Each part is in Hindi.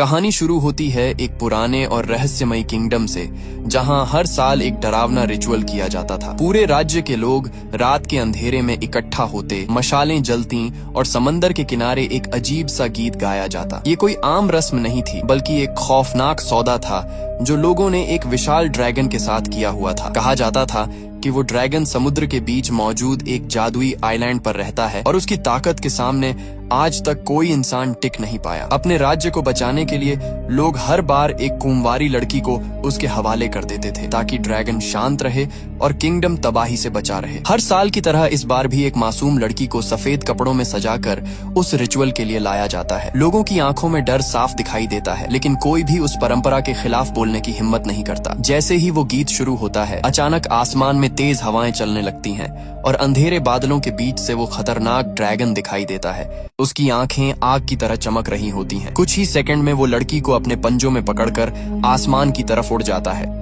कहानी शुरू होती है एक पुराने और रहस्यमयी किंगडम से, जहां हर साल एक डरावना रिचुअल किया जाता था। पूरे राज्य के लोग रात के अंधेरे में इकट्ठा होते, मशालें जलती और समंदर के किनारे एक अजीब सा गीत गाया जाता। ये कोई आम रस्म नहीं थी, बल्कि एक खौफनाक सौदा था जो लोगों ने एक विशाल ड्रैगन के साथ किया हुआ था। कहा जाता था कि वो ड्रैगन समुद्र के बीच मौजूद एक जादुई आइलैंड पर रहता है और उसकी ताकत के सामने आज तक कोई इंसान टिक नहीं पाया। अपने राज्य को बचाने के लिए लोग हर बार एक कुंवारी लड़की को उसके हवाले कर देते थे, ताकि ड्रैगन शांत रहे और किंगडम तबाही से बचा रहे। हर साल की तरह इस बार भी एक मासूम लड़की को सफेद कपड़ों में सजाकर उस रिचुअल के लिए लाया जाता है। लोगों की आंखों में डर साफ दिखाई देता है, लेकिन कोई भी उस परंपरा के खिलाफ बोलने की हिम्मत नहीं करता। जैसे ही वो गीत शुरू होता है, अचानक आसमान में तेज हवाएं चलने लगती हैं और अंधेरे बादलों के बीच से वो खतरनाक ड्रैगन दिखाई देता है। उसकी आंखें आग की तरह चमक रही होती हैं। कुछ ही सेकंड में वो लड़की को अपने पंजों में पकड़कर आसमान की तरफ उड़ जाता है।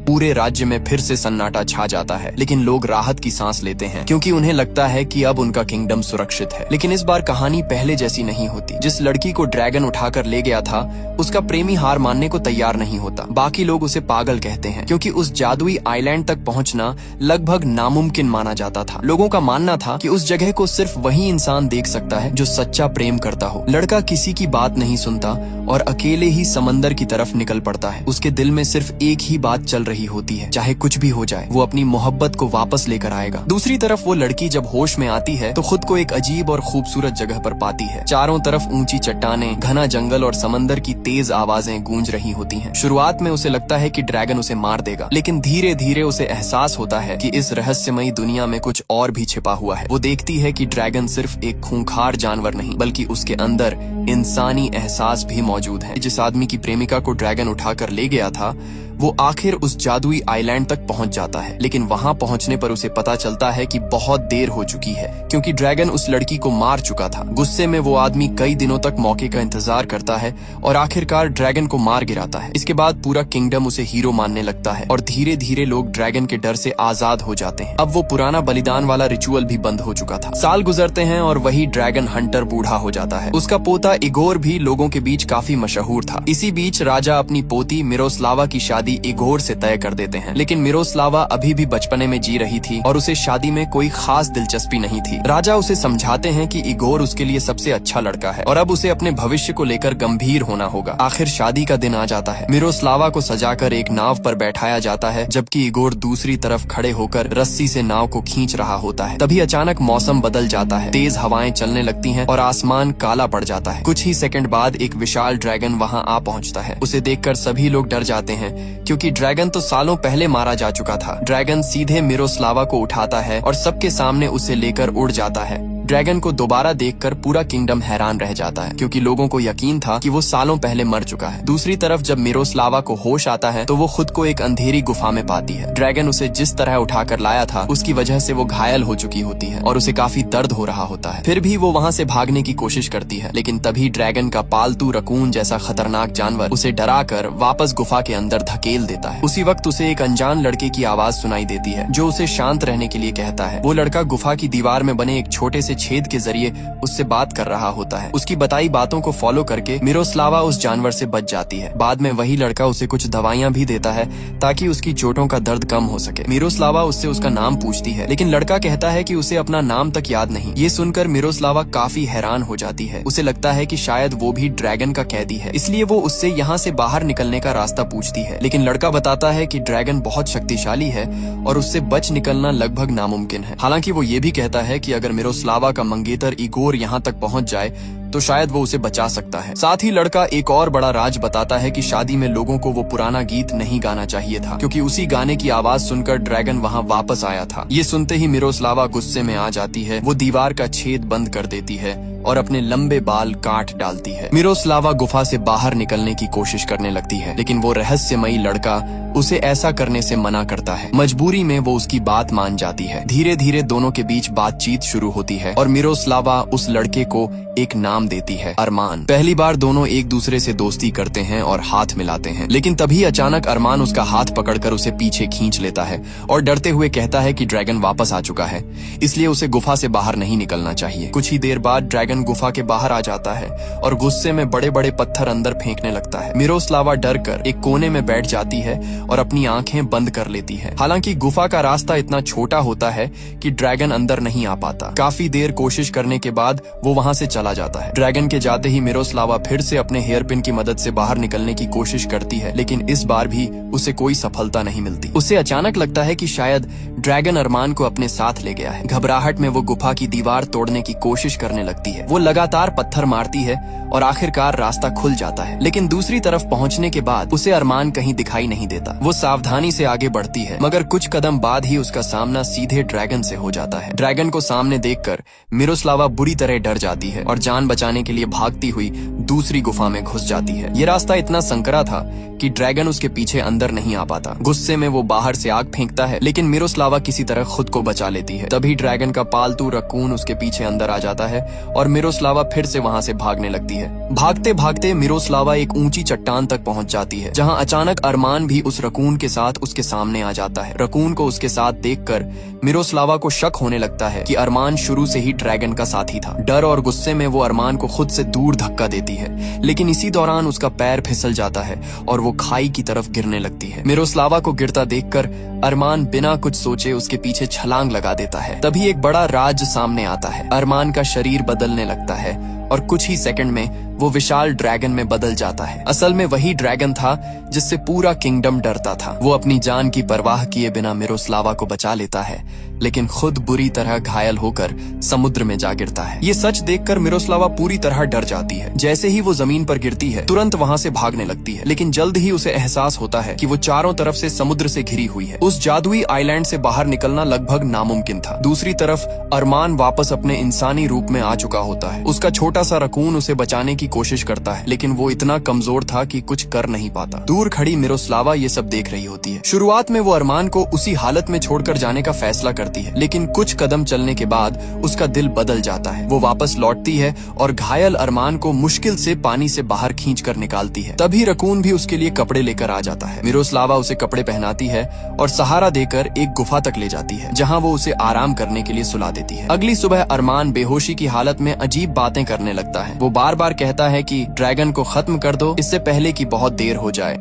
पूरे राज्य में फिर से सन्नाटा छा जाता है, लेकिन लोग राहत की सांस लेते हैं क्योंकि उन्हें लगता है कि अब उनका किंगडम सुरक्षित है। लेकिन इस बार कहानी पहले जैसी नहीं होती। जिस लड़की को ड्रैगन उठाकर ले गया था, उसका प्रेमी हार मानने को तैयार नहीं होता। बाकी लोग उसे पागल कहते हैं क्योंकि उस जादुई आइलैंड तक पहुंचना लगभग नामुमकिन माना जाता था। लोगों का मानना था कि उस जगह को सिर्फ वही इंसान देख सकता है जो सच्चा प्रेम करता हो। लड़का किसी की बात नहीं सुनता और अकेले ही समंदर की तरफ निकल पड़ता है। उसके दिल में सिर्फ एक ही बात चल रही होती है, चाहे कुछ भी हो जाए, वो अपनी मोहब्बत को वापस लेकर आएगा। दूसरी तरफ वो लड़की जब होश में आती है तो खुद को एक अजीब और खूबसूरत जगह पर पाती है। चारों तरफ ऊंची चट्टानें, घना जंगल और समंदर की तेज आवाजें गूंज रही होती हैं। शुरुआत में उसे लगता है कि ड्रैगन उसे मार देगा, लेकिन धीरे धीरे उसे एहसास होता है कि इस रहस्यमयी दुनिया में कुछ और भी छिपा हुआ है। वो देखती है कि ड्रैगन सिर्फ एक खूंखार जानवर नहीं, बल्कि उसके अंदर इंसानी एहसास भी मौजूद है। जिस आदमी की प्रेमिका को ड्रैगन उठाकर ले गया था, वो आखिर उस जादुई आइलैंड तक पहुंच जाता है, लेकिन वहां पहुंचने पर उसे पता चलता है कि बहुत देर हो चुकी है, क्योंकि ड्रैगन उस लड़की को मार चुका था। गुस्से में वो आदमी कई दिनों तक मौके का इंतजार करता है और आखिरकार ड्रैगन को मार गिराता है। इसके बाद पूरा किंगडम उसे हीरो मानने लगता है और धीरे धीरे लोग ड्रैगन के डर से आजाद हो जाते हैं। अब वो पुराना बलिदान वाला रिचुअल भी बंद हो चुका था। साल गुजरते हैं और वही ड्रैगन हंटर बूढ़ा हो जाता है। उसका पोता इगोर भी लोगों के बीच काफी मशहूर था। इसी बीच राजा अपनी पोती मिरोस्लावा की शादी इगोर से तय कर देते हैं, लेकिन मिरोस्लावा अभी भी बचपने में जी रही थी और उसे शादी में कोई खास दिलचस्पी नहीं थी। राजा उसे समझाते हैं कि इगोर उसके लिए सबसे अच्छा लड़का है और अब उसे अपने भविष्य को लेकर गंभीर होना होगा। आखिर शादी का दिन आ जाता है। मिरोस्लावा को सजाकर एक नाव पर बैठाया जाता है, जबकि इगोर दूसरी तरफ खड़े होकर रस्सी से नाव को खींच रहा होता है। तभी अचानक मौसम बदल जाता है, तेज हवाएं चलने लगती हैं और आसमान काला पड़ जाता है। कुछ ही सेकंड बाद एक विशाल ड्रैगन वहां आ पहुंचता है। उसे देखकर सभी लोग डर जाते हैं, क्योंकि ड्रैगन तो सालों पहले मारा जा चुका था। ड्रैगन सीधे मिरोस्लावा को उठाता है और सबके सामने उसे लेकर उड़ जाता है। ड्रैगन को दोबारा देखकर पूरा किंगडम हैरान रह जाता है, क्योंकि लोगों को यकीन था कि वो सालों पहले मर चुका है। दूसरी तरफ जब मिरोस्लावा को होश आता है तो वो खुद को एक अंधेरी गुफा में पाती है। ड्रैगन उसे जिस तरह उठाकर लाया था, उसकी वजह से वो घायल हो चुकी होती है और उसे काफी दर्द हो रहा होता है। फिर भी वो वहाँ से भागने की कोशिश करती है, लेकिन तभी ड्रैगन का पालतू रकून जैसा खतरनाक जानवर उसे डराकर वापस गुफा के अंदर धकेल देता है। उसी वक्त उसे एक अनजान लड़के की आवाज सुनाई देती है, जो उसे शांत रहने के लिए कहता है। वो लड़का गुफा की दीवार में बने एक छोटे से छेद के जरिए उससे बात कर रहा होता है। उसकी बताई बातों को फॉलो करके मिरोस्लावा उस जानवर से बच जाती है। बाद में वही लड़का उसे कुछ दवाइयां भी देता है ताकि उसकी चोटों का दर्द कम हो सके। मिरोस्लावा उससे उसका नाम पूछती है, लेकिन लड़का कहता है कि उसे अपना नाम तक याद नहीं। ये सुनकर मिरोस्लावा काफी हैरान हो जाती है। उसे लगता है कि शायद वो भी ड्रैगन का कैदी है, इसलिए वो उससे यहाँ से बाहर निकलने का रास्ता पूछती है। लेकिन लड़का बताता है कि ड्रैगन बहुत शक्तिशाली है और उससे बच निकलना लगभग नामुमकिन है। हालांकि वो ये भी कहता है कि अगर मिरोस्लावा का मंगेतर इगोर यहाँ तक पहुँच जाए तो शायद वो उसे बचा सकता है। साथ ही लड़का एक और बड़ा राज बताता है कि शादी में लोगों को वो पुराना गीत नहीं गाना चाहिए था, क्योंकि उसी गाने की आवाज सुनकर ड्रैगन वहाँ वापस आया था। ये सुनते ही मिरोस्लावा गुस्से में आ जाती है। वो दीवार का छेद बंद कर देती है और अपने लंबे बाल काट डालती है। मिरोस्लावा गुफा से बाहर निकलने की कोशिश करने लगती है, लेकिन वो रहस्यमयी लड़का उसे ऐसा करने से मना करता है। मजबूरी में वो उसकी बात मान जाती है। धीरे धीरे दोनों के बीच बातचीत शुरू होती है और मिरोस्लावा उस लड़के को एक नाम देती है, अरमान। पहली बार दोनों एक दूसरे से दोस्ती करते हैं और हाथ मिलाते हैं, लेकिन तभी अचानक अरमान उसका हाथ पकड़कर उसे पीछे खींच लेता है और डरते हुए कहता है कि ड्रैगन वापस आ चुका है, इसलिए उसे गुफा से बाहर नहीं निकलना चाहिए। कुछ ही देर बाद ड्रैगन गुफा के बाहर आ जाता है और गुस्से में बड़े बड़े पत्थर अंदर फेंकने लगता है। मिरोस्लावा डर कर एक कोने में बैठ जाती है और अपनी आंखें बंद कर लेती है। हालांकि गुफा का रास्ता इतना छोटा होता है कि ड्रैगन अंदर नहीं आ पाता। काफी देर कोशिश करने के बाद वो वहां से चला जाता है। ड्रैगन के जाते ही मिरोस्लावा फिर से अपने हेयर पिन की मदद से बाहर निकलने की कोशिश करती है, लेकिन इस बार भी उसे कोई सफलता नहीं मिलती। उसे अचानक लगता है कि शायद ड्रैगन अरमान को अपने साथ ले गया है। घबराहट में वो गुफा की दीवार तोड़ने की कोशिश करने लगती है। वो लगातार पत्थर मारती है और आखिरकार रास्ता खुल जाता है, लेकिन दूसरी तरफ पहुंचने के बाद उसे अरमान कहीं दिखाई नहीं देता। वो सावधानी से आगे बढ़ती है, मगर कुछ कदम बाद ही उसका सामना सीधे ड्रैगन से हो जाता है। ड्रैगन को सामने देखकर मिरोस्लावा बुरी तरह डर जाती है और जान बचाने के लिए भागती हुई दूसरी गुफा में घुस जाती है। ये रास्ता इतना संकरा था कि ड्रैगन उसके पीछे अंदर नहीं आ पाता। गुस्से में वो बाहर से आग फेंकता है, लेकिन मिरोस्लावा किसी तरह खुद को बचा लेती है। तभी ड्रैगन का पालतू रकून उसके पीछे अंदर आ जाता है और मिरोस्लावा फिर से वहां से भागने लगती है। भागते भागते मिरोस्लावा एक ऊंची चट्टान तक पहुंच जाती है, जहां अचानक अरमान भी उस रकून के साथ उसके सामने आ जाता है। रकून को उसके साथ देखकर मिरोस्लावा को शक होने लगता है कि अरमान शुरू से ही ड्रैगन का साथी था। डर और गुस्से में वो अरमान को खुद से दूर धक्का देती है, लेकिन इसी दौरान उसका पैर फिसल जाता है और वो खाई की तरफ गिरने लगती है। मिरोस्लावा को गिरता देखकर अरमान बिना कुछ सोचे उसके पीछे छलांग लगा देता है। तभी एक बड़ा राज सामने आता है। अरमान का शरीर बदलने लगता है और कुछ ही सेकंड में वो विशाल ड्रैगन में बदल जाता है। असल में वही ड्रैगन था जिससे पूरा किंगडम डरता था। वो अपनी जान की परवाह किए बिना मिरोस्लावा को बचा लेता है, लेकिन खुद बुरी तरह घायल होकर समुद्र में जा गिरता है। ये सच देखकर मिरोस्लावा पूरी तरह डर जाती है। जैसे ही वो जमीन पर गिरती है, तुरंत वहां से भागने लगती है, लेकिन जल्द ही उसे एहसास होता है कि वो चारों तरफ से समुद्र से घिरी हुई है। उस जादुई आइलैंड से बाहर निकलना लगभग नामुमकिन था। दूसरी तरफ अरमान वापस अपने इंसानी रूप में आ चुका होता है। उसका छोटा सा रकून उसे बचाने की कोशिश करता है, लेकिन वो इतना कमजोर था कि कुछ कर नहीं पाता। दूर खड़ी मिरोस्लावा ये सब देख रही होती है। शुरुआत में वो अरमान को उसी हालत में छोड़कर जाने का फैसला करती है, लेकिन कुछ कदम चलने के बाद उसका दिल बदल जाता है। वो वापस लौटती है और घायल अरमान को मुश्किल से पानी से बाहर खींचकर निकालती है। तभी रकून भी उसके लिए कपड़े लेकर आ जाता है। मिरोस्लावा उसे कपड़े पहनाती है और सहारा देकर एक गुफा तक ले जाती है, जहाँ वो उसे आराम करने के लिए सुला देती है। अगली सुबह अरमान बेहोशी की हालत में अजीब बातें करने लगता है। वो बार बार कहता है कि ड्रैगन को खत्म कर दो, इससे पहले कि बहुत देर हो जाए।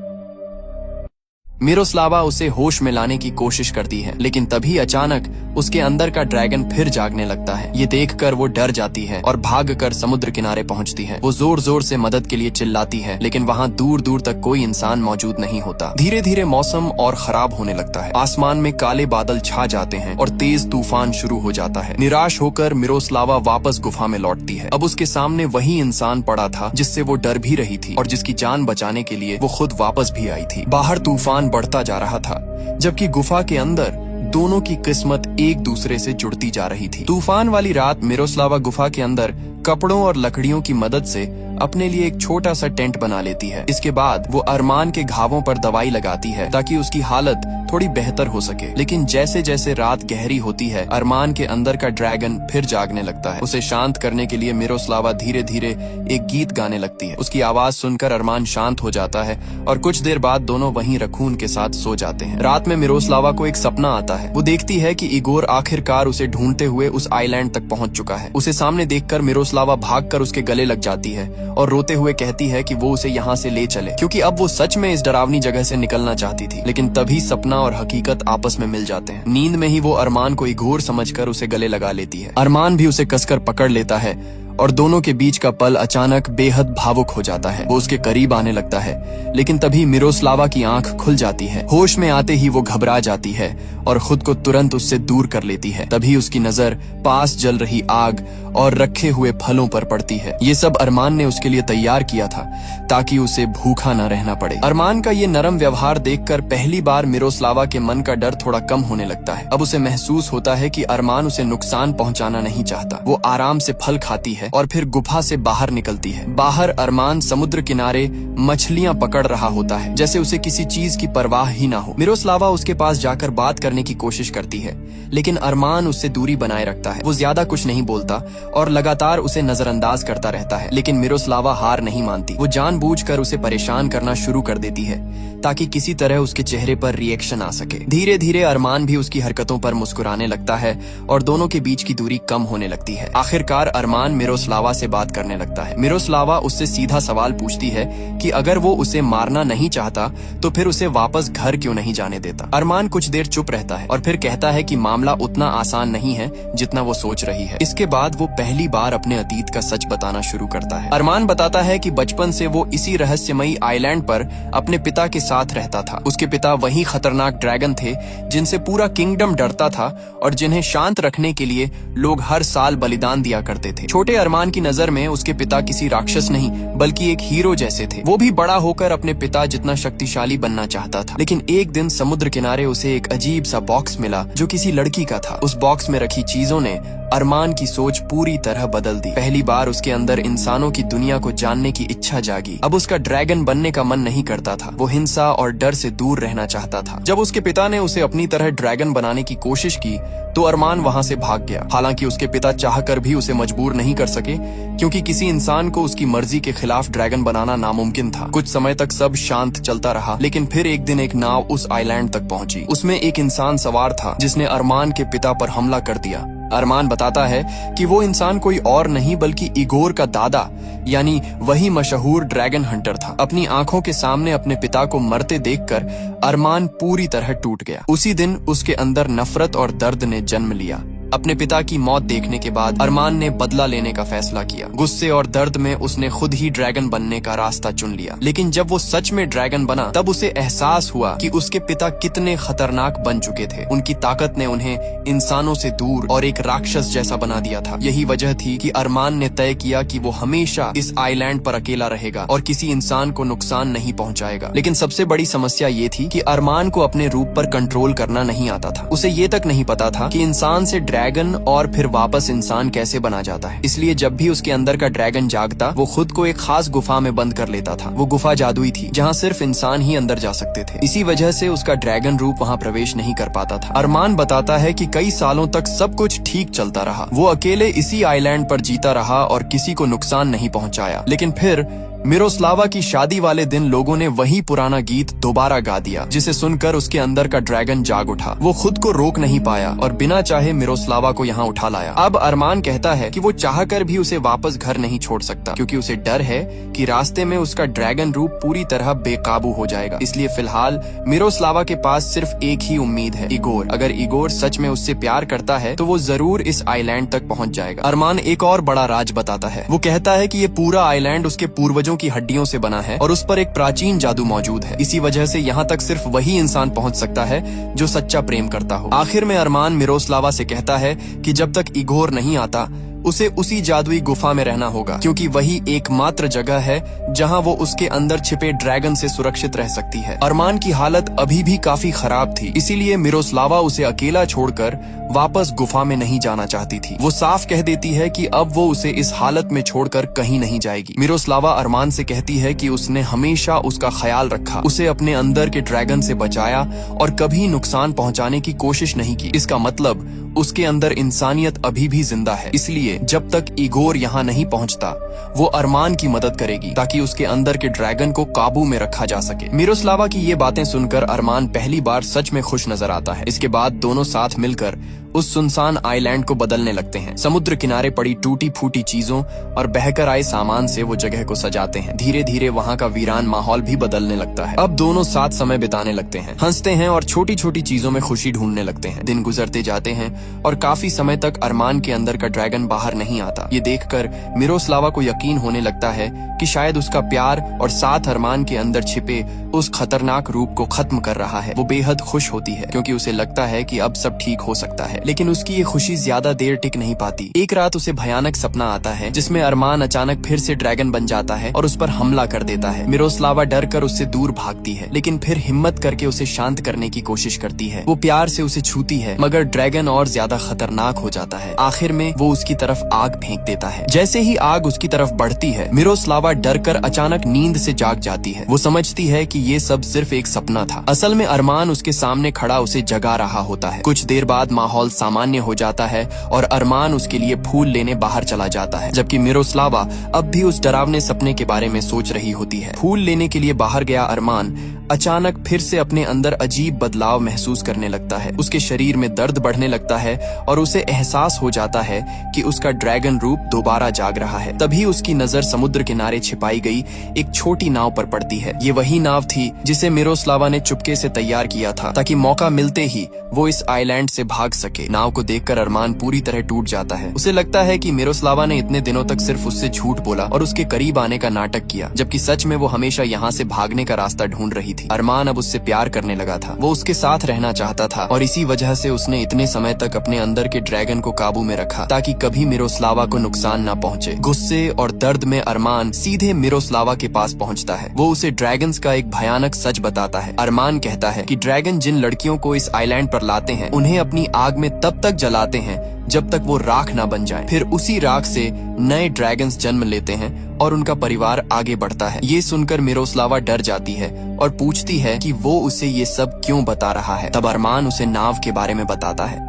मिरोस्लावा उसे होश में लाने की कोशिश करती है, लेकिन तभी अचानक उसके अंदर का ड्रैगन फिर जागने लगता है। ये देखकर वो डर जाती है और भागकर समुद्र किनारे पहुंचती है। वो जोर जोर से मदद के लिए चिल्लाती है, लेकिन वहां दूर दूर तक कोई इंसान मौजूद नहीं होता। धीरे धीरे मौसम और खराब होने लगता है। आसमान में काले बादल छा जाते हैं और तेज तूफान शुरू हो जाता है। निराश होकर मिरोस्लावा वापस गुफा में लौटती है। अब उसके सामने वही इंसान पड़ा था जिससे वो डर भी रही थी और जिसकी जान बचाने के लिए वो खुद वापस भी आई थी। बाहर तूफान बढ़ता जा रहा था, जबकि गुफा के अंदर दोनों की किस्मत एक दूसरे से जुड़ती जा रही थी। तूफान वाली रात मिरोस्लावा गुफा के अंदर कपड़ों और लकड़ियों की मदद से अपने लिए एक छोटा सा टेंट बना लेती है। इसके बाद वो अरमान के घावों पर दवाई लगाती है ताकि उसकी हालत थोड़ी बेहतर हो सके। लेकिन जैसे जैसे रात गहरी होती है, अरमान के अंदर का ड्रैगन फिर जागने लगता है। उसे शांत करने के लिए मिरोस्लावा धीरे धीरे एक गीत गाने लगती है। उसकी आवाज सुनकर अरमान शांत हो जाता है और कुछ देर बाद दोनों वहीं रकून के साथ सो जाते हैं। रात में मिरोस्लावा को एक सपना आता है। वो देखती है कि इगोर आखिरकार उसे ढूंढते हुए उस आइलैंड तक पहुंच चुका है। उसे सामने देखकर मिरोस्लावा भागकर उसके गले लग जाती है और रोते हुए कहती है कि वो उसे यहाँ से ले चले, क्योंकि अब वो सच में इस डरावनी जगह से निकलना चाहती थी। लेकिन तभी सपना और हकीकत आपस में मिल जाते हैं। नींद में ही वो अरमान को इगोर समझकर उसे गले लगा लेती है। अरमान भी उसे कसकर पकड़ लेता है और दोनों के बीच का पल अचानक बेहद भावुक हो जाता है। वो उसके करीब आने लगता है, लेकिन तभी मिरोस्लावा की आंख खुल जाती है। होश में आते ही वो घबरा जाती है और खुद को तुरंत उससे दूर कर लेती है। तभी उसकी नजर पास जल रही आग और रखे हुए फलों पर पड़ती है। ये सब अरमान ने उसके लिए तैयार किया था ताकि उसे भूखा न रहना पड़े। अरमान का ये नरम व्यवहार देखकर पहली बार मिरोस्लावा के मन का डर थोड़ा कम होने लगता है। अब उसे महसूस होता है कि अरमान उसे नुकसान पहुंचाना नहीं चाहता। वो आराम से फल खाती है है और फिर गुफा से बाहर निकलती है। बाहर अरमान समुद्र किनारे मछलियां पकड़ रहा होता है, जैसे उसे किसी चीज की परवाह ही ना हो। मिरोस्लावा उसके पास जाकर बात करने की कोशिश करती है, लेकिन अरमान उससे दूरी बनाए रखता है। वो ज्यादा कुछ नहीं बोलता और लगातार उसे नजरअंदाज करता रहता है, लेकिन मिरोस्लावा हार नहीं मानती। वो जानबूझकर उसे परेशान करना शुरू कर देती है ताकि किसी तरह उसके चेहरे पर रिएक्शन आ सके। धीरे धीरे अरमान भी उसकी हरकतों पर मुस्कुराने लगता है और दोनों के बीच की दूरी कम होने लगती है। आखिरकार अरमान मिरोस्लावा से बात करने लगता है। मिरोस्लावा उससे सीधा सवाल पूछती है कि अगर वो उसे मारना नहीं चाहता तो फिर उसे वापस घर क्यों नहीं जाने देता। अरमान कुछ देर चुप रहता है और फिर कहता है कि मामला उतना आसान नहीं है जितना वो सोच रही है। इसके बाद वो पहली बार अपने अतीत का सच बताना शुरू करता है। अरमान बताता है कि बचपन से वो इसी रहस्यमयी आइलैंड पर अपने पिता के साथ रहता था। उसके पिता वही खतरनाक ड्रैगन थे जिनसे पूरा किंगडम डरता था और जिन्हें शांत रखने के लिए लोग हर साल बलिदान दिया करते थे। छोटे अरमान की नजर में उसके पिता किसी राक्षस नहीं बल्कि एक हीरो जैसे थे। वो भी बड़ा होकर अपने पिता जितना शक्तिशाली बनना चाहता था। लेकिन एक दिन समुद्र किनारे उसे एक अजीब सा बॉक्स मिला जो किसी लड़की का था। उस बॉक्स में रखी चीजों ने अरमान की सोच पूरी तरह बदल दी। पहली बार उसके अंदर इंसानों की दुनिया को जानने की इच्छा जागी। अब उसका ड्रैगन बनने का मन नहीं करता था। वो हिंसा और डर से दूर रहना चाहता था। जब उसके पिता ने उसे अपनी तरह ड्रैगन बनाने की कोशिश की तो अरमान वहां से भाग गया। हालांकि उसके पिता चाहकर भी उसे मजबूर नहीं कर सके, क्योंकि किसी इंसान को उसकी मर्जी के खिलाफ ड्रैगन बनाना नामुमकिन था। कुछ समय तक सब शांत चलता रहा, लेकिन फिर एक दिन एक नाव उस आइलैंड तक पहुंची। उसमें एक इंसान सवार था जिसने अरमान के पिता पर हमला कर दिया। अरमान बताता है कि वो इंसान कोई और नहीं बल्कि इगोर का दादा यानी वही मशहूर ड्रैगन हंटर था। अपनी आंखों के सामने अपने पिता को मरते देखकर अरमान पूरी तरह टूट गया। उसी दिन उसके अंदर नफरत और दर्द ने जन्म लिया। अपने पिता की मौत देखने के बाद अरमान ने बदला लेने का फैसला किया। गुस्से और दर्द में उसने खुद ही ड्रैगन बनने का रास्ता चुन लिया। लेकिन जब वो सच में ड्रैगन बना तब उसे एहसास हुआ कि उसके पिता कितने खतरनाक बन चुके थे। उनकी ताकत ने उन्हें इंसानों से दूर और एक राक्षस जैसा बना दिया था। यही वजह थी कि अरमान ने तय किया कि वो हमेशा इस आइलैंड पर अकेला रहेगा और किसी इंसान को नुकसान नहीं पहुंचाएगा। लेकिन सबसे बड़ी समस्या ये थी कि अरमान को अपने रूप पर कंट्रोल करना नहीं आता था। उसे ये तक नहीं पता था कि इंसान से ड्रैगन और फिर वापस इंसान कैसे बना जाता है। इसलिए जब भी उसके अंदर का ड्रैगन जागता वो खुद को एक खास गुफा में बंद कर लेता था। वो गुफा जादुई थी जहाँ सिर्फ इंसान ही अंदर जा सकते थे। इसी वजह से उसका ड्रैगन रूप वहाँ प्रवेश नहीं कर पाता था। अरमान बताता है कि कई सालों तक सब कुछ ठीक चलता रहा। वो अकेले इसी आइलैंड पर जीता रहा और किसी को नुकसान नहीं पहुँचाया। लेकिन फिर मिरोस्लावा की शादी वाले दिन लोगों ने वही पुराना गीत दोबारा गा दिया, जिसे सुनकर उसके अंदर का ड्रैगन जाग उठा। वो खुद को रोक नहीं पाया और बिना चाहे मिरोस्लावा को यहाँ उठा लाया। अब अरमान कहता है कि वो चाहकर भी उसे वापस घर नहीं छोड़ सकता, क्योंकि उसे डर है कि रास्ते में उसका ड्रैगन रूप पूरी तरह बेकाबू हो जाएगा। इसलिए फिलहाल मिरोस्लावा के पास सिर्फ एक ही उम्मीद है, इगोर। अगर इगोर सच में उससे प्यार करता है तो वो जरूर इस आइलैंड तक पहुँच जाएगा। अरमान एक और बड़ा राज बताता है। वो कहता है कि ये पूरा आइलैंड उसके पूर्वजों की हड्डियों से बना है और उस पर एक प्राचीन जादू मौजूद है। इसी वजह से यहाँ तक सिर्फ वही इंसान पहुँच सकता है जो सच्चा प्रेम करता हो। आखिर में अरमान मिरोस्लावा से कहता है कि जब तक इगोर नहीं आता उसे उसी जादुई गुफा में रहना होगा, क्योंकि वही एकमात्र जगह है जहां वो उसके अंदर छिपे ड्रैगन से सुरक्षित रह सकती है। अरमान की हालत अभी भी काफी खराब थी, इसीलिए मिरोस्लावा उसे अकेला छोड़कर वापस गुफा में नहीं जाना चाहती थी। वो साफ कह देती है कि अब वो उसे इस हालत में छोड़कर कहीं नहीं जाएगी। मिरोस्लावा अरमान से कहती है कि उसने हमेशा उसका ख्याल रखा, उसे अपने अंदर के ड्रैगन से बचाया और कभी नुकसान पहुंचाने की कोशिश नहीं की। इसका मतलब उसके अंदर इंसानियत अभी भी जिंदा है। इसलिए जब तक इगोर यहाँ नहीं पहुँचता वो अरमान की मदद करेगी ताकि उसके अंदर के ड्रैगन को काबू में रखा जा सके। मिरोस्लावा की ये बातें सुनकर अरमान पहली बार सच में खुश नजर आता है। इसके बाद दोनों साथ मिलकर उस सुनसान आइलैंड को बदलने लगते हैं। समुद्र किनारे पड़ी टूटी फूटी चीजों और बहकर आए सामान से वो जगह को सजाते हैं। धीरे धीरे वहाँ का वीरान माहौल भी बदलने लगता है। अब दोनों साथ समय बिताने लगते हैं, हंसते हैं और छोटी छोटी चीजों में खुशी ढूंढने लगते हैं। दिन गुजरते जाते हैं और काफी समय तक अरमान के अंदर का ड्रैगन बाहर नहीं आता। ये देखकर मिरोस्लावा को यकीन होने लगता है कि शायद उसका प्यार और साथ अरमान के अंदर छिपे उस खतरनाक रूप को खत्म कर रहा है। वो बेहद खुश होती है क्योंकि उसे लगता है कि अब सब ठीक हो सकता है। लेकिन उसकी ये खुशी ज्यादा देर टिक नहीं पाती। एक रात उसे भयानक सपना आता है जिसमें अरमान अचानक फिर से ड्रैगन बन जाता है और उस पर हमला कर देता है। मिरोस्लावा डर कर उससे दूर भागती है, लेकिन फिर हिम्मत करके उसे शांत करने की कोशिश करती है। वो प्यार से उसे छूती है, मगर ड्रैगन और ज्यादा खतरनाक हो जाता है। आखिर में वो उसकी तरफ आग फेंक देता है। जैसे ही आग उसकी तरफ बढ़ती है, मिरोस्लावा डर कर अचानक नींद से जाग जाती है। वो समझती है कि ये सब सिर्फ एक सपना था। असल में अरमान उसके सामने खड़ा उसे जगा रहा होता है। कुछ देर बाद माहौल सामान्य हो जाता है और अरमान उसके लिए फूल लेने बाहर चला जाता है, जबकि मिरोस्लावा अब भी उस डरावने सपने के बारे में सोच रही होती है। फूल लेने के लिए बाहर गया अरमान अचानक फिर से अपने अंदर अजीब बदलाव महसूस करने लगता है। उसके शरीर में दर्द बढ़ने लगता है और उसे एहसास हो जाता है कि उसका ड्रैगन रूप दोबारा जाग रहा है। तभी उसकी नजर समुद्र किनारे छिपाई गई एक छोटी नाव पर पड़ती है। ये वही नाव थी जिसे मिरोस्लावा ने चुपके से तैयार किया था ताकि मौका मिलते ही वो इस आइलैंड से भाग सके। नाव को देखकर अरमान पूरी तरह टूट जाता है। उसे लगता है कि मिरोस्लावा ने इतने दिनों तक सिर्फ उससे झूठ बोला और उसके करीब आने का नाटक किया, जबकि सच में वो हमेशा यहाँ से भागने का रास्ता ढूंढ रही थी। अरमान अब उससे प्यार करने लगा था। वो उसके साथ रहना चाहता था और इसी वजह से उसने इतने समय तक अपने अंदर के ड्रैगन को काबू में रखा ताकि कभी मिरोस्लावा को नुकसान न पहुंचे। गुस्से और दर्द में अरमान सीधे मिरोस्लावा के पास पहुंचता है। वो उसे ड्रैगन्स का एक भयानक सच बताता है। अरमान कहता है कि ड्रैगन जिन लड़कियों को इस आइलैंड पर लाते हैं उन्हें अपनी आग में तब तक जलाते हैं जब तक वो राख ना बन जाए। फिर उसी राख से नए ड्रैगन्स जन्म लेते हैं और उनका परिवार आगे बढ़ता है। ये सुनकर मिरोस्लावा डर जाती है और पूछती है कि वो उसे ये सब क्यों बता रहा है। तब अरमान उसे नाव के बारे में बताता है।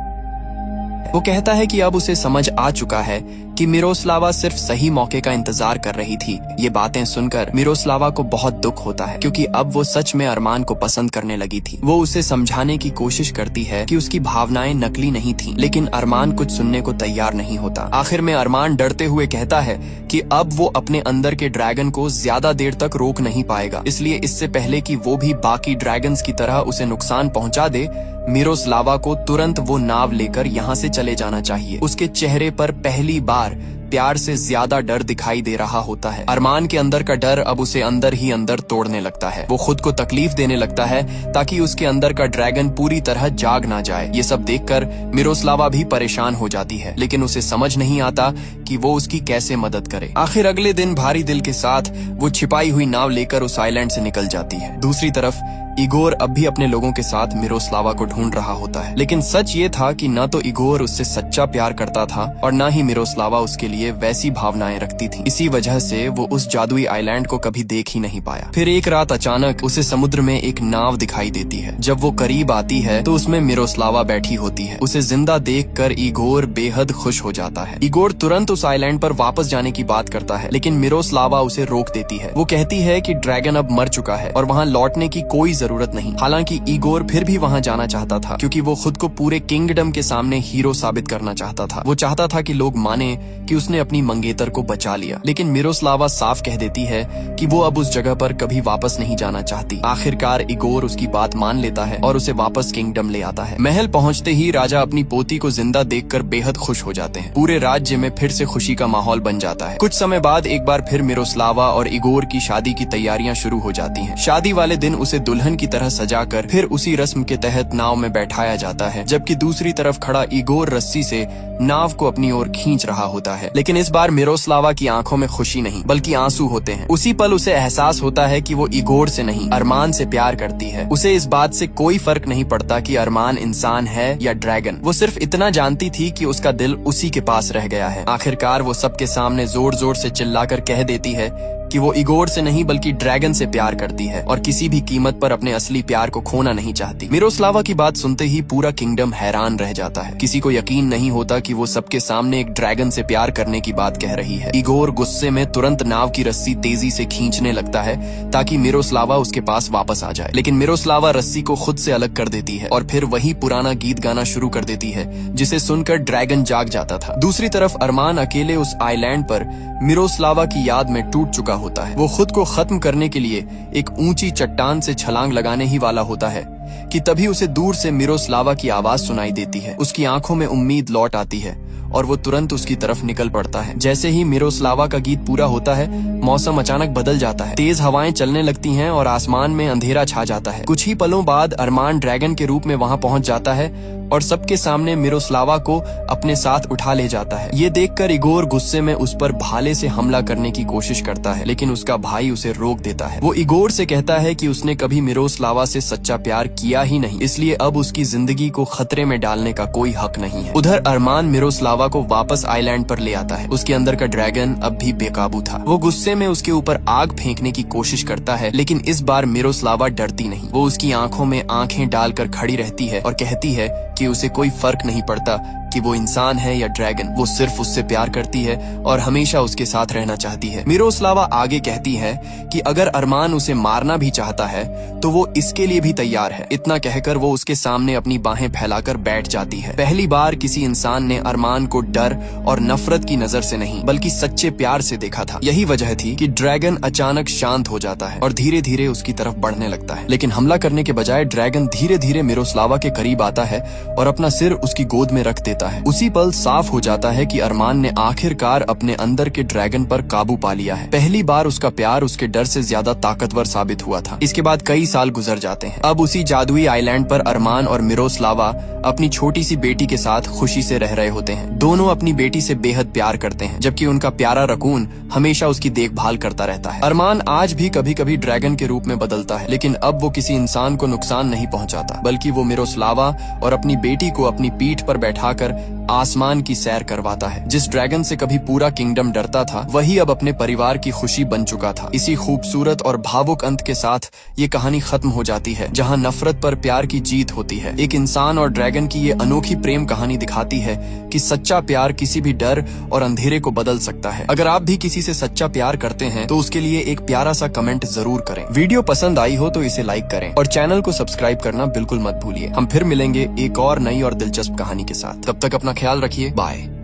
वो कहता है कि अब उसे समझ आ चुका है कि मिरोस्लावा सिर्फ सही मौके का इंतजार कर रही थी। ये बातें सुनकर मिरोस्लावा को बहुत दुख होता है, क्योंकि अब वो सच में अरमान को पसंद करने लगी थी। वो उसे समझाने की कोशिश करती है कि उसकी भावनाएं नकली नहीं थीं, लेकिन अरमान कुछ सुनने को तैयार नहीं होता। आखिर में अरमान डरते हुए कहता है कि अब वो अपने अंदर के ड्रैगन को ज्यादा देर तक रोक नहीं पाएगा, इसलिए इससे पहले कि वो भी बाकी ड्रैगन्स की तरह उसे नुकसान पहुंचा दे, मिरोस्लावा को तुरंत वो नाव लेकर यहाँ से चले जाना चाहिए। उसके चेहरे पर पहली बार प्यार से ज्यादा डर दिखाई दे रहा होता है। अरमान के अंदर का डर अब उसे अंदर ही अंदर तोड़ने लगता है। वो खुद को तकलीफ देने लगता है ताकि उसके अंदर का ड्रैगन पूरी तरह जाग ना जाए। ये सब देखकर मिरोस्लावा भी परेशान हो जाती है, लेकिन उसे समझ नहीं आता कि वो उसकी कैसे मदद करे। आखिर अगले दिन भारी दिल के साथ वो छिपाई हुई नाव लेकर उस आइलैंड से निकल जाती है। दूसरी तरफ इगोर अब भी अपने लोगों के साथ मिरोस्लावा को ढूंढ रहा होता है, लेकिन सच ये था कि न तो इगोर उससे सच्चा प्यार करता था और न ही मिरोस्लावा उसके लिए वैसी भावनाएं रखती थी। इसी वजह से वो उस जादुई आइलैंड को कभी देख ही नहीं पाया। फिर एक रात अचानक उसे समुद्र में एक नाव दिखाई देती है। जब वो करीब आती है तो उसमें मिरोस्लावा बैठी होती है। उसे जिंदा देखकर इगोर बेहद खुश हो जाता है। इगोर तुरंत उस आइलैंड पर वापस जाने की बात करता है, लेकिन मिरोस्लावा उसे रोक देती है। वो कहती है कि ड्रैगन अब मर चुका है और वहाँ लौटने की कोई जरूरत नहीं। हालांकि इगोर फिर भी वहां जाना चाहता था, क्योंकि वो खुद को पूरे किंगडम के सामने हीरो साबित करना चाहता था। वो चाहता था कि लोग माने कि उसने अपनी मंगेतर को बचा लिया। लेकिन मिरोस्लावा साफ कह देती है कि वो अब उस जगह पर कभी वापस नहीं जाना चाहती। आखिरकार इगोर उसकी बात मान लेता है और उसे वापस किंगडम ले आता है। महल पहुंचते ही राजा अपनी पोती को जिंदा देखकर बेहद खुश हो जाते हैं। पूरे राज्य में फिर से खुशी का माहौल बन जाता है। कुछ समय बाद एक बार फिर मिरोस्लावा और इगोर की शादी की तैयारियां शुरू हो जाती हैं। शादी वाले दिन उसे दुल्हन की तरह सजाकर फिर उसी रस्म के तहत नाव में बैठाया जाता है, जबकि दूसरी तरफ खड़ा इगोर रस्सी से नाव को अपनी ओर खींच रहा होता है। लेकिन इस बार मिरोस्लावा की आंखों में खुशी नहीं बल्कि आंसू होते हैं। उसी पल उसे एहसास होता है कि वो इगोर से नहीं अरमान से प्यार करती है। उसे इस बात से कोई फर्क नहीं पड़ता कि अरमान इंसान है या ड्रैगन। वो सिर्फ इतना जानती थी कि उसका दिल उसी के पास रह गया है। आखिरकार वो सबके सामने जोर जोर से चिल्लाकर कह देती है कि वो इगोर से नहीं बल्कि ड्रैगन से प्यार करती है और किसी भी कीमत पर अपने असली प्यार को खोना नहीं चाहती। मिरोस्लावा की बात सुनते ही पूरा किंगडम हैरान रह जाता है। किसी को यकीन नहीं होता कि वो सबके सामने एक ड्रैगन से प्यार करने की बात कह रही है। इगोर गुस्से में तुरंत नाव की रस्सी तेजी से खींचने लगता है ताकि मिरोस्लावा उसके पास वापस आ जाए, लेकिन मिरोस्लावा रस्सी को खुद से अलग कर देती है और फिर वही पुराना गीत गाना शुरू कर देती है जिसे सुनकर ड्रैगन जाग जाता था। दूसरी तरफ अरमान अकेले उस आइलैंड पर मिरोस्लावा की याद में टूट चुका होता है। वो खुद को खत्म करने के लिए एक ऊंची चट्टान से छलांग लगाने ही वाला होता है कि तभी उसे दूर से मिरोस्लावा की आवाज सुनाई देती है। उसकी आंखों में उम्मीद लौट आती है और वो तुरंत उसकी तरफ निकल पड़ता है। जैसे ही मिरोस्लावा का गीत पूरा होता है, मौसम अचानक बदल जाता है। तेज हवाएं चलने लगती हैं और आसमान में अंधेरा छा जाता है। कुछ ही पलों बाद अरमान ड्रैगन के रूप में वहां पहुंच जाता है और सबके सामने मिरोस्लावा को अपने साथ उठा ले जाता है। ये देखकर इगोर गुस्से में उस पर भाले से हमला करने की कोशिश करता है, लेकिन उसका भाई उसे रोक देता है। वो इगोर से कहता है कि उसने कभी मिरोस्लावा से सच्चा प्यार किया ही नहीं, इसलिए अब उसकी जिंदगी को खतरे में डालने का कोई हक नहीं है। उधर अरमान मिरोस्लावा को वापस आइलैंड पर ले आता है। उसके अंदर का ड्रैगन अब भी बेकाबू था। वो गुस्से में उसके ऊपर आग फेंकने की कोशिश करता है, लेकिन इस बार मिरोस्लावा डरती नहीं। वो उसकी आंखों में आंखें डालकर खड़ी रहती है और कहती है कि उसे कोई फर्क नहीं पड़ता कि वो इंसान है या ड्रैगन। वो सिर्फ उससे प्यार करती है और हमेशा उसके साथ रहना चाहती है। मिरोस्लावा आगे कहती है कि अगर अरमान उसे मारना भी चाहता है तो वो इसके लिए भी तैयार है। इतना कहकर वो उसके सामने अपनी बाहें फैलाकर बैठ जाती है। पहली बार किसी इंसान ने अरमान को डर और नफरत की नजर से नहीं बल्कि सच्चे प्यार से देखा था। यही वजह थी कि ड्रैगन अचानक शांत हो जाता है और धीरे धीरे उसकी तरफ बढ़ने लगता है। लेकिन हमला करने के बजाय ड्रैगन धीरे धीरे मिरोस्लावा के करीब आता है और अपना सिर उसकी गोद में रख देता है। उसी पल साफ हो जाता है कि अरमान ने आखिरकार अपने अंदर के ड्रैगन पर काबू पा लिया है। पहली बार उसका प्यार उसके डर से ज्यादा ताकतवर साबित हुआ था। इसके बाद कई साल गुजर जाते हैं। अब उसी जादुई आइलैंड पर अरमान और मिरोस्लावा अपनी छोटी सी बेटी के साथ खुशी से रह रहे होते हैं। दोनों अपनी बेटी से बेहद प्यार करते हैं, जबकि उनका प्यारा रकून हमेशा उसकी देखभाल करता रहता है। अरमान आज भी कभी कभी ड्रैगन के रूप में बदलता है, लेकिन अब वो किसी इंसान को नुकसान नहीं पहुंचाता, बल्कि वो मिरोस्लावा और अपनी बेटी को अपनी पीठ पर बैठाकर आसमान की सैर करवाता है। जिस ड्रैगन से कभी पूरा किंगडम डरता था, वही अब अपने परिवार की खुशी बन चुका था। इसी खूबसूरत और भावुक अंत के साथ ये कहानी खत्म हो जाती है, जहां नफरत पर प्यार की जीत होती है। एक इंसान और ड्रैगन की ये अनोखी प्रेम कहानी दिखाती है कि सच्चा प्यार किसी भी डर और अंधेरे को बदल सकता है। अगर आप भी किसी से सच्चा प्यार करते हैं तो उसके लिए एक प्यारा सा कमेंट जरूर करें। वीडियो पसंद आई हो तो इसे लाइक करें और चैनल को सब्सक्राइब करना बिल्कुल मत भूलिए। हम फिर मिलेंगे एक और नई और दिलचस्प कहानी के साथ। तब तक अपना ख्याल रखिए। बाय।